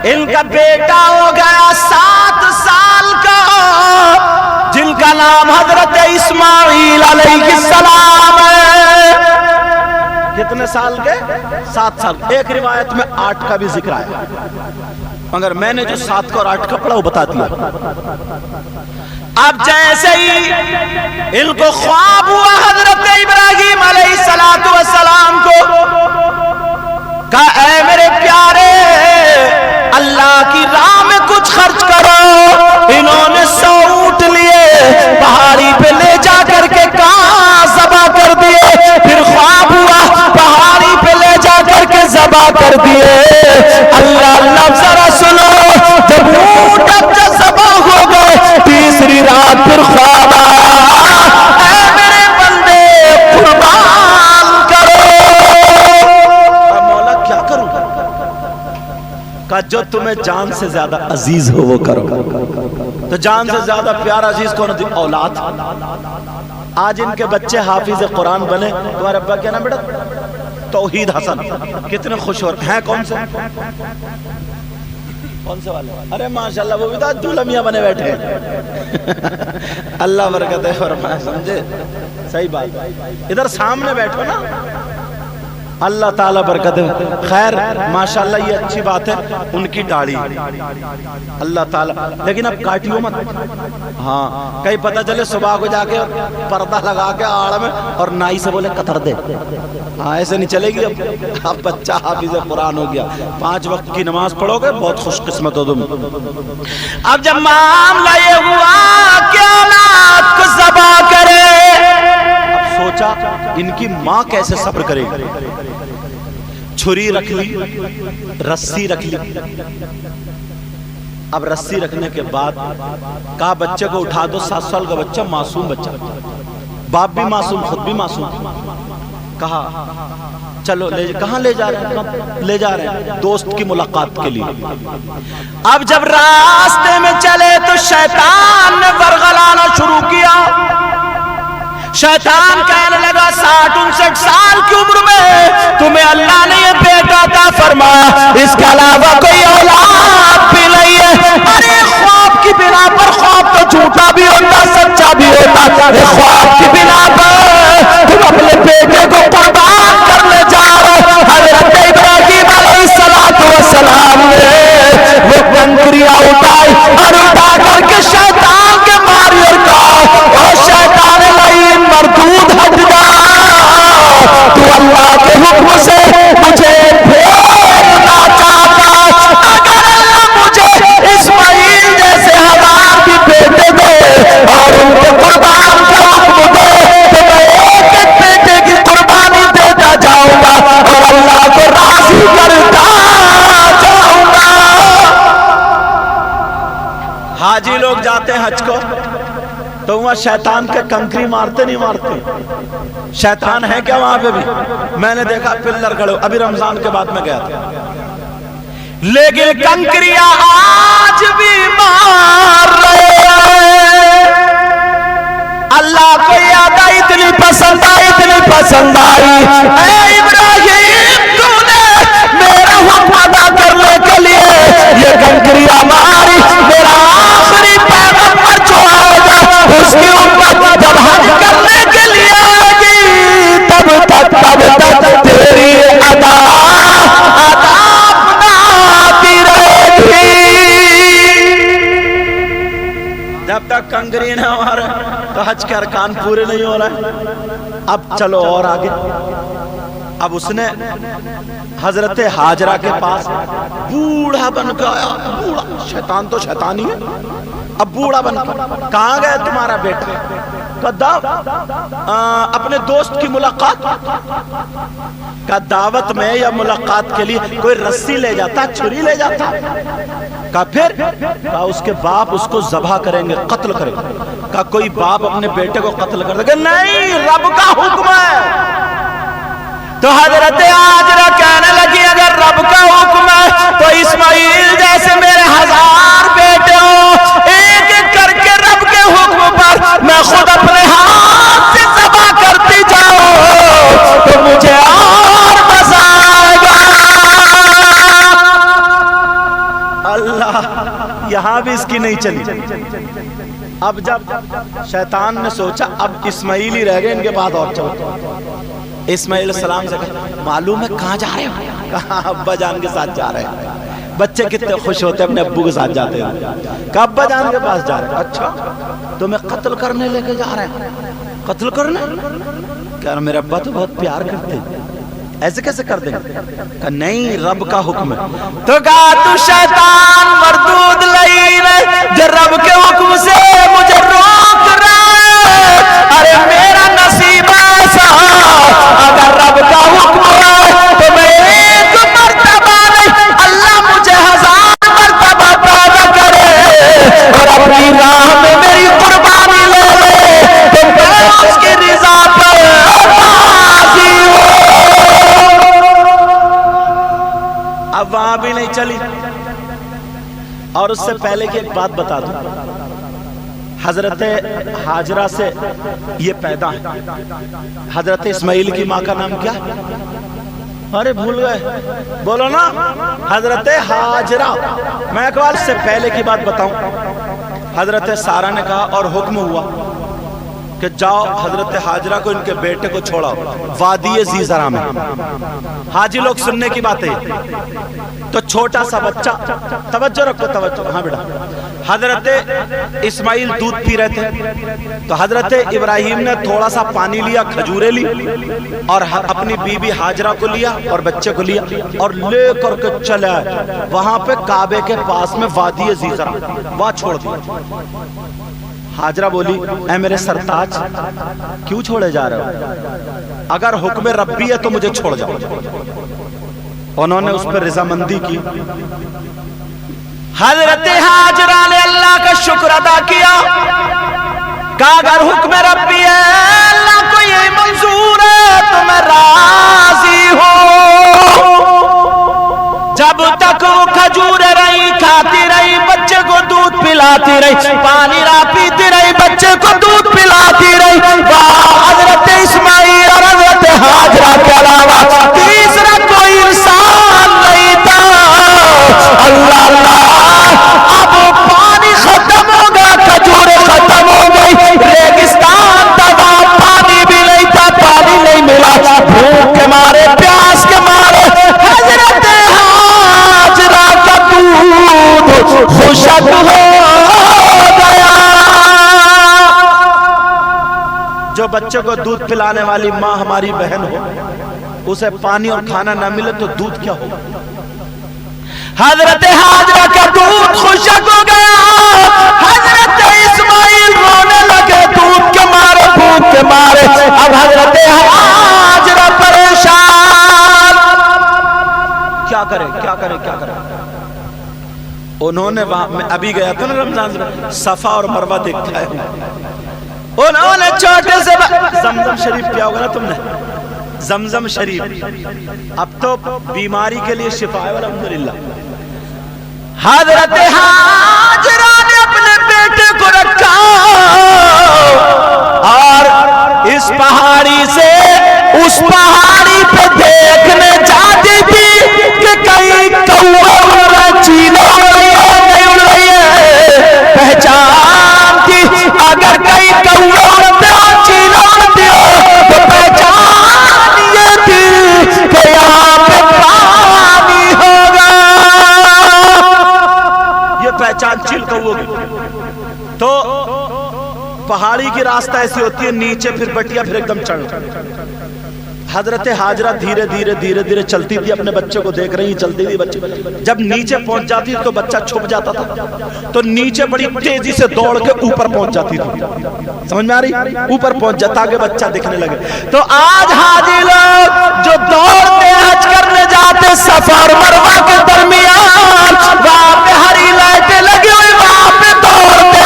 ان کا بیٹا ہو گیا 7 سال کا، جن کا نام حضرت اسماعیل علیہ السلام ہے۔ کتنے سال کے؟ 7 سال۔ ایک روایت میں 8 کا بھی ذکر آیا، مگر میں نے جو 7 کا اور 8 کا پڑھا وہ بتا دیا۔ اب جیسے ہی ان کو خواب ہوا حضرت ابراہیم علیہ السلام کو، کہا اے میرے پیارے اللہ کی راہ میں کچھ خرچ کرو۔ انہوں نے 100 اونٹ لیے، پہاڑی پہ لے جا کر کے کہاں ذبح کر دیے۔ پھر خواب ہوا پہاڑی پہ لے جا کر کے ذبح کر دیے۔ اللہ اللہ ذرا سنو، جب اونٹ اب ذبح ہو گئے، تیسری رات پھر خواب آیا، اے میرے بندے قربان کرو۔ مولا کیا کروں؟ کہا جو تمہیں جان سے زیادہ عزیز ہو وہ کرو۔ تو جان سے زیادہ پیارا عزیز کون ہے؟ اولاد۔ آج ان کے بچے حافظ قرآن بنے، تمہارے ابا کیا نام بیٹا؟ توحید حسن۔ کتنے خوش ہو رہے ہیں؟ کون سے والے؟ ارے ماشاءاللہ وہ بھی تو دولہ میاں بنے بیٹھے ہیں۔ اللہ برکت ہے فرمائے، سمجھے؟ صحیح بات۔ ادھر سامنے بیٹھو نا، اللہ تعالیٰ برکت ہے۔ خیر ماشاءاللہ یہ اچھی بات ہے، ان کی داڑھی اللہ تعالیٰ، لیکن اب کاٹیو مت۔ ہاں کہیں پتہ چلے صبح کو جا کے پردہ لگا کے آڑ میں اور نائی سے بولے قطر دے، ہاں ایسے نہیں چلے گی۔ اب بچہ حافظ قرآن ہو گیا، 5 وقت کی نماز پڑھو گے، بہت خوش قسمت ہو تم۔ اب جب معاملہ یہ ہوا کہ اولاد کو ذبح کرے، سوچا ان کی ماں کیسے صبر کرے گی۔ چھری رکھ لی، رسی رکھ لی۔ اب رسی رکھنے کے بعد کہا بچے کو اٹھا دو، 7 سال کا بچہ، معصوم بچہ، باپ بھی معصوم، خود بھی معصوم۔ کہا چلو کہاں لے جا رہے ہیں؟ لے جا رہے ہیں دوست کی ملاقات کے لیے۔ اب جب راستے میں چلے تو شیطان نے ورغلانا شروع کیا۔ شیطان کہنے لگا 60-59 سال کی عمر میں تمہیں اللہ نے یہ بیٹا عطا فرمایا، اس کے علاوہ کوئی اولاد بھی نہیں ہے۔ ارے خواب کی بنا پر، خواب تو جھوٹا بھی ہوتا سچا بھی ہوتا، خواب کی بنا پر تم اپنے بیٹے کو قربان کرنے جا رہے ہو۔ حضرت ابراہیم علیہ السلام نے وہ کنکریاں اٹھائی اور اٹھا کر کے شیطان کے ماری اور کہا او شیطان لعین مردود ہٹ جا، تو اللہ کے حکم سے مجھے بھیجنا چاہتا، اگر اللہ مجھے اسماعیل جیسے ہزار بھی بیٹے دے اور ان کو قربان کا حکم دے تو میں ایک ایک بیٹے کی قربانی دیتا جاؤں گا اور اللہ کو راضی کرتا جاؤں گا۔ حاجی لوگ جاتے ہیں حج کو تو وہاں شیطان کے کنکری مارتے نہیں مارتے؟ شیطان ہے کیا وہاں پہ بھی؟ میں نے دیکھا پلر کھڑے، ابھی رمضان کے بعد میں گیا تھا، لیکن کنکریاں آج بھی مار رہے ہیں۔ اللہ کو یاد آئی، اتنی پسند آئی، اتنی پسند آئی، اے ابراہیم تو نے میرا حکم ادا کرنے کے لیے یہ کنکریاں ماری۔ میرا آخری پیغمبر جو آئے گا اس کی امت جب حج کرنے کے لیے آئے گی تب تک تیری ادا اپناتی رہے گی۔ جب تک کنکری نہ مارے تو حج کے ارکان پورے نہیں ہو رہے۔ اب چلو اور آگے، اب اس نے حضرت ہاجرہ کے پاس بوڑھا بن کے آیا، بوڑھا، شیطان تو شیطان ہی ہے، اب بوڑھا بن کے کہاں گیا تمہارا بیٹا؟ اپنے دوست کی ملاقات کا دعوت میں یا ملاقات کے لیے کوئی رسی لے جاتا، چھری لے جاتا؟ کہا پھر؟ کہا اس کے باپ اس کو ذبح کریں گے، قتل کریں گے۔ کہا کوئی باپ اپنے بیٹے کو قتل کر دے گا؟ نہیں، رب کا حکم ہے۔ تو حضرت ہاجرہ کہنے لگی اگر رب کا حکم ہے تو اسماعیل جیسے میرے 1000 بیٹے ہوں، ایک ایک کر کے رب کے حکم پر میں خود اپنے ہاتھ سے ذبح کرتی جاؤں تو مجھے اور مزہ آئے گا۔ یہاں بھی اس کی نہیں چلی۔ اب جب شیطان نے سوچا اب اسماعیل ہی رہ گئے ان کے بعد اور چلو، اسماعیل السلام سے کہا معلوم ہے کہاں جا رہے ہو؟ کہا ابا جان کے ساتھ جا رہے ہیں۔ بچے کتنے خوش ہوتے ہیں اپنے ابو کے ساتھ جاتے ہیں، کہا ابا جان کے پاس جا رہے ہیں۔ اچھا تمہیں قتل کرنے لے کے جا رہے ہیں؟ قتل کرنے؟ کہا میرے ابا تو بہت پیار کرتے ہیں، ایسے کیسے کر دیں گے؟ کہا نہیں رب کا حکم ہے۔ تو کہا تو شیطان مردود لعین ہے جو رب کے حکم سے مجھے روک رہا ہے۔ ارے میرا نصیب ایسا اگر رب کا حکم ہے تو میں ایک مرتبہ نہیں اللہ مجھے 1000 مرتبہ پیدا کرے اور اپنی راہ میں میری قربانی لے لے تو میں اس کی رضا پر راضی ہوں۔ اب وہاں بھی نہیں چلی۔ اور اس سے پہلے کی ایک بات بتا دوں، حضرت ہاجرہ سے یہ پیدا ہے۔ حضرت اسماعیل کی ماں کا نام کیا؟ ارے بھول گئے، بولو نا، حضرت ہاجرہ۔ میں اقوال سے پہلے کی بات بتاؤں، حضرت سارہ نے کہا اور حکم ہوا کہ جاؤ حضرت ہاجرہ کو ان کے بیٹے کو چھوڑاؤ وادی زیزرہ میں۔ حاجی لوگ سننے کی بات ہے، تو چھوٹا سا بچہ، توجہ رکھو توجہ، ہاں بیٹا، حضرت اسماعیل دودھ پی رہے تھے تو حضرت ابراہیم نے تھوڑا سا پانی لیا، کھجورے لی اور اپنی بی بی ہاجرہ کو لیا اور بچے کو لیا اور لے کر کے چلے آئے وہاں پہ کعبے کے پاس میں وادی زیزرہ، وہاں چھوڑ دیا۔ ہاجرہ بولی اے میرے سرتاج کیوں چھوڑے جا رہے ہو؟ اگر حکم ربی ہے تو مجھے چھوڑ جاؤ۔ انہوں نے اس پر رضامندی کی۔ حضرت ہاجرہ نے اللہ کا شکر ادا کیا، کہا اگر حکم ربی ہے اللہ کو یہ منظور ہے تو میں راضی ہوں۔ جب تک وہ کھجوریں رہی، کھاتی رہی، بچے کو دودھ پلاتی رہی، پانی را پیتی رہی، بچے کو دودھ پلاتی رہی، حضرت اسماعیل اور حضرت ہاجرہ کے علاوہ تیسرا کوئی انسان نہیں تھا۔ اللہ اللہ، اب پانی ختم ہو گیا، کھجوریں ختم ہو گئی، ریگستان تھا، وہاں پانی بھی نہیں تھا، پانی نہیں ملا، بھوک کے مارے پیاس کے مارے حضرت ہاجرہ کا دودھ خشک ہو گیا۔ جو بچے کو دودھ پلانے والی ماں ہماری بہن ہو، اسے پانی اور کھانا نہ ملے تو دودھ کیا ہوگا؟ حضرت ہاجرہ کا دودھ خشک ہو گیا، حضرت اسماعیل رونے لگے دودھ کے مارے، بھوک کے مارے۔ اب حضرت ہاجرہ پریشان، کیا کرے کیا کرے کیا کرے؟ انہوں نے وہاں، میں ابھی گیا تھا نا رمضان سے، صفا اور مروہ دیکھا ہے، انہوں نے چھوٹے سے زمزم شریف پیا ہوگا نا تم نے، زمزم شریف، اب تو بیماری کے لیے شفا ہے الحمدللہ۔ حضرت ہاجرہ نے اپنے بیٹے کو رکھا اور اس پہاڑی سے اس پہاڑی پہ دیکھنے جاتی تھی کہ کہیں کوا اڑ رہا، چیلا اڑ رہی ہے نہیں اڑ رہی ہے، پہچانتی اگر کہیں کوا اڑتے ہو چیلا اڑتے ہو تو پہچان یہ تھی کہ یہاں پہ پانی ہوگا، یہ پہچان چیل کووں کی۔ تو پہاڑی کی راستہ ایسی ہوتی ہے، نیچے پھر بٹیا پھر ایک دم چڑھ۔ حضرت ہاجرہ دھیرے دھیرے دھیرے دھیرے چلتی تھی، اپنے بچے کو دیکھ رہی چلتی تھی بچے، جب نیچے پہنچ جاتی تو بچہ چھپ جاتا تھا، تو نیچے بڑی تیزی سے دوڑ کے اوپر پہنچ جاتی تھی، سمجھ میں آ رہی؟ اوپر پہنچ جاتا کہ بچہ دکھنے لگے۔ تو آج حاجی لوگ جو دوڑتے حج کرنے جاتے صفا اور مروہ کے درمیان، وہاں پہ ہری لائٹیں لگی ہوئی، وہاں پہ دوڑتے،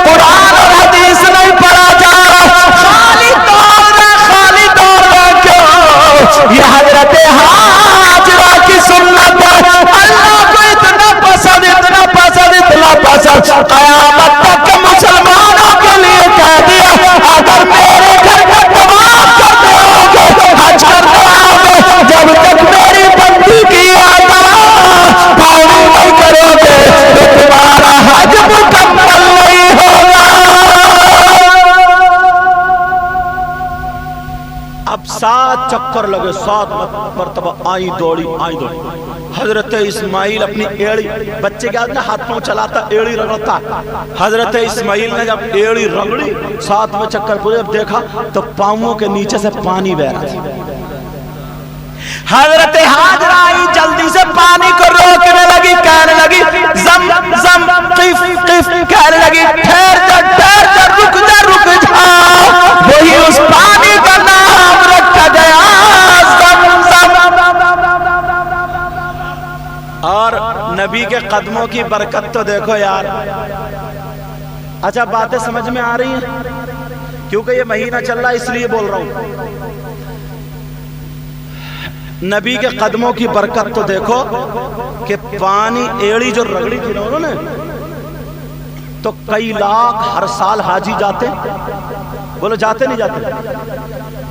قرآن اور حدیث نہیں پڑھا جا رہا، خالی دوڑ رہے، خالی دوڑ رہے۔ کیوں؟ یہ حضرت ہاجرہ کی سنت ہے، اللہ کو اتنا پسند اتنا پسند اتنا پسند، قیامت تک کے مسلمانوں کے لیے کہہ دیا اگر میرے گھر کا طواف کرتے ہوگے، حج کرتے ہوگے، جب تک میری بندی کی آتا چکر لگے 7 مرتبہ آئی دوڑی حضرت اسماعیل اپنی ایڑی، بچے کے آدمی ہاتھ پاؤں چلاتا ایڑی رگڑتا، حضرت اسماعیل نے جب ایڑی رگڑی 7 چکر پورے دیکھا تو پاؤں کے نیچے سے پانی بہ رہا تھا۔ حضرت ہاجرہ آئی جلدی سے پانی کو روکنے لگی، کہنے لگی زم زم قف قف، کہنے لگی ٹھہر جا رک جا، وہی اس پانی کا نام رکھا گیا زم زم۔ اور نبی کے قدموں کی برکت تو دیکھو یار۔ اچھا باتیں سمجھ میں آ رہی ہیں؟ کیونکہ یہ مہینہ چل رہا ہے اس لیے بول رہا ہوں۔ نبی کے قدموں کی برکت تو دیکھو کہ پانی ایڑی جو رگڑی تھی نا انہوں نے، تو کئی لاکھ ہر سال حاجی جاتے، بولو جاتے نہیں جاتے؟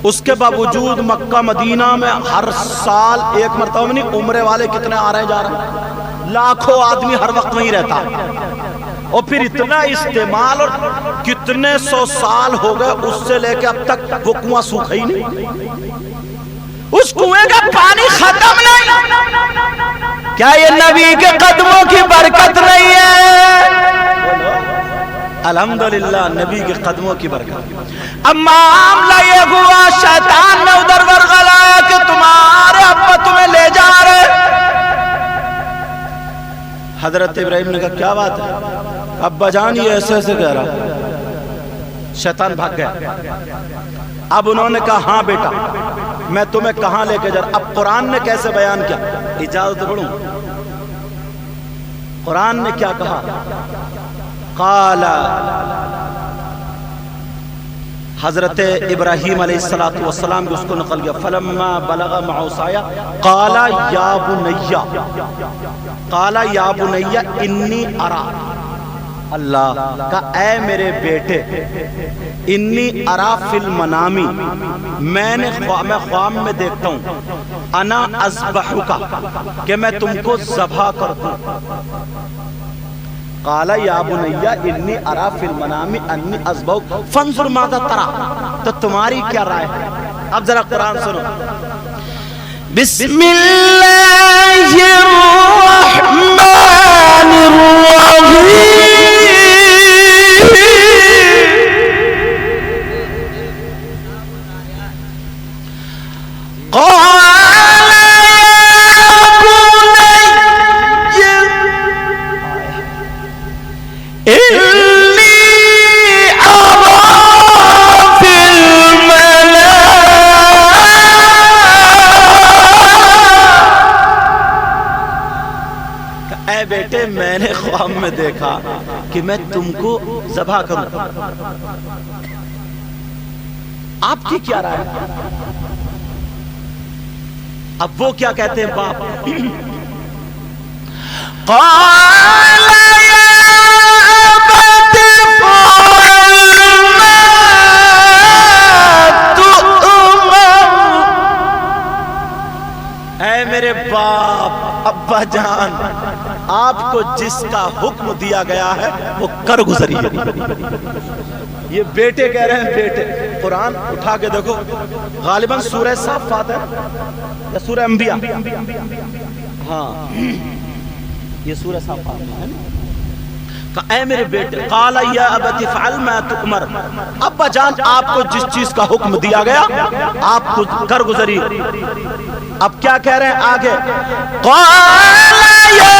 اس کے باوجود مکہ مدینہ میں ہر سال ایک مرتبہ نہیں، عمرے والے کتنے آ رہے جا رہے ہیں، لاکھوں آدمی ہر وقت وہیں رہتا، اور پھر اتنا استعمال، اور کتنے 100 سال ہو گئے اس سے لے کے اب تک وہ کنواں سوکھا ہی نہیں، اس کنویں کا پانی ختم نہیں۔ کیا یہ نبی کے قدموں کی برکت نہیں ہے؟ الحمدللہ نبی کے قدموں کی برکت۔ اب معاملہ یہ ہوا، شیطان نے ادھر ورغلایا کہ تمہارے ابا تمہیں لے جا رہے۔ حضرت ابراہیم نے کہا کیا بات ہے ابا جان، یہ ایسے ایسے کہہ رہا۔ شیطان بھاگ گیا۔ اب انہوں نے کہا ہاں بیٹا میں تمہیں کہاں لے کے جا رہا۔ اب قرآن نے کیسے بیان کیا، اجازت پڑھوں؟ قرآن نے کیا کہا؟ قال، حضرت ابراہیم علیہ السلام کو اس کو نقل گیا، فلما بلغ معه سعیا قال یا بنی انی ارا، اللہ کا اے میرے بیٹے، انی ارا فی المنامی، میں خواب میں دیکھتا ہوں، انا اذبحک، کہ میں تم کو ذبح کر دوں۔ قال یا بنی انی ارا فی المنامی انی اذبحک فانظر ماذا تری، تو تمہاری کیا رائے ہے؟ اب ذرا قرآن سنو۔ بسم اللہ الرحمن الرحیم، بیٹے میں نے خواب میں دیکھا کہ میں تم کو ذبح کروں، آپ کی کیا رائے ہے؟ اب وہ کیا کہتے ہیں باپ؟ قال یا ابت فعل ما تؤمر، اے میرے باپ ابا جان، آپ کو جس کا حکم دیا گیا ہے وہ کر گزریے۔ یہ بیٹے کہہ رہے ہیں، بیٹے۔ قرآن اٹھا کے دیکھو، غالباً سورہ صافات ہے یا سورہ انبیاء، ہاں یہ سورہ صافات ہے نا۔ اے میرے بیٹے، قال یا ابت فعل ما تؤمر، ابا جان آپ کو جس چیز کا حکم دیا گیا آپ کو کر گزریے۔ اب کیا کہہ رہے ہیں آگے؟ قال یا